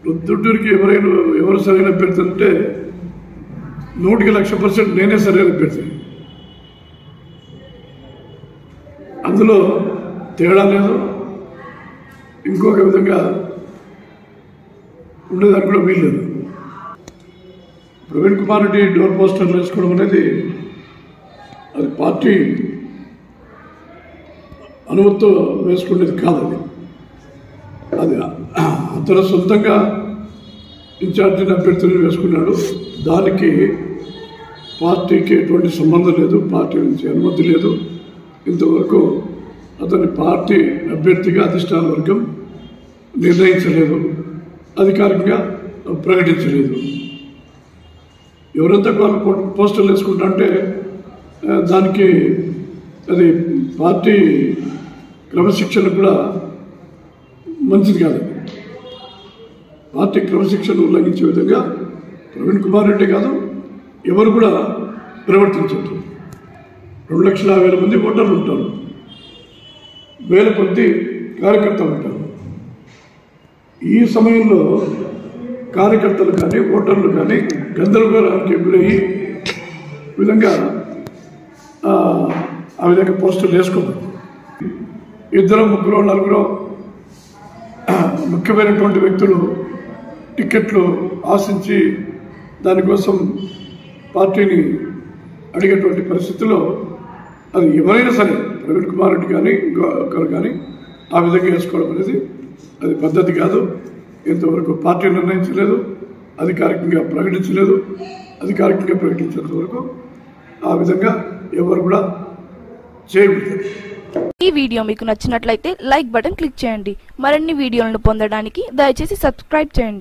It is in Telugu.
ప్రొద్దుటూరికి ఎవరు సరైన అభ్యర్థి అంటే 100% నేనే సరైన అభ్యర్థి. అందులో తేడా లేదు. ఇంకొక విధంగా ఉండేదానికి కూడా వీల్లేదు. ప్రవీణ్ కుమార్ రెడ్డి డోర్ పోస్టర్లు వేసుకోవడం అనేది అది పార్టీ అనుమతితో వేసుకునేది కాదు. అది అతను సొంతంగా ఇన్ఛార్జిని అభ్యర్థులను వేసుకున్నాడు. దానికి పార్టీకి ఎటువంటి సంబంధం లేదు, పార్టీ నుంచి అనుమతి లేదు. ఇంతవరకు అతని పార్టీ అభ్యర్థిగా అధిష్టాన వర్గం నిర్ణయించలేదు, అధికారికంగా ప్రకటించలేదు. ఎవరంతా వాళ్ళు పోస్టర్లు వేసుకుంటారంటే దానికి అది పార్టీ క్రమశిక్షణ కూడా మంచిది కాదు. పార్టీ క్రమశిక్షణ ఉల్లంఘించే విధంగా ప్రవీణ్ కుమార్ రెడ్డి కాదు ఎవరు కూడా ప్రవర్తించదు. 2,50,000 మంది ఓటర్లు ఉంటారు, 1,000 కొద్ది కార్యకర్తలు ఉంటారు. ఈ సమయంలో కార్యకర్తలు కానీ ఓటర్లు కానీ గందరగోళానికి గురయ్యి విధంగా ఆ విధంగా పోస్టర్లు వేసుకోకూడదు. 2, 3, 4 ముఖ్యమైనటువంటి వ్యక్తులు టికెట్లు ఆశించి దానికోసం పార్టీని అడిగేటువంటి పరిస్థితుల్లో అది ఎవరైనా సరే ప్రవీణ్ కుమార్ రెడ్డి కానీ ఇంకొకరు కానీ ఆ విధంగా వేసుకోవడం అనేది అది పద్ధతి కాదు. ఇంతవరకు పార్టీ నిర్ణయించలేదు, అధికారికంగా ప్రకటించలేదు. అధికారికంగా ప్రకటించేంత వరకు ఆ విధంగా ఎవరు కూడా చేయకూడదు. ఈ వీడియో మీకు నచ్చినట్లయితే లైక్ బటన్ క్లిక్ చేయండి. మరిన్ని వీడియోలను పొందడానికి దయచేసి సబ్స్క్రైబ్ చేయండి.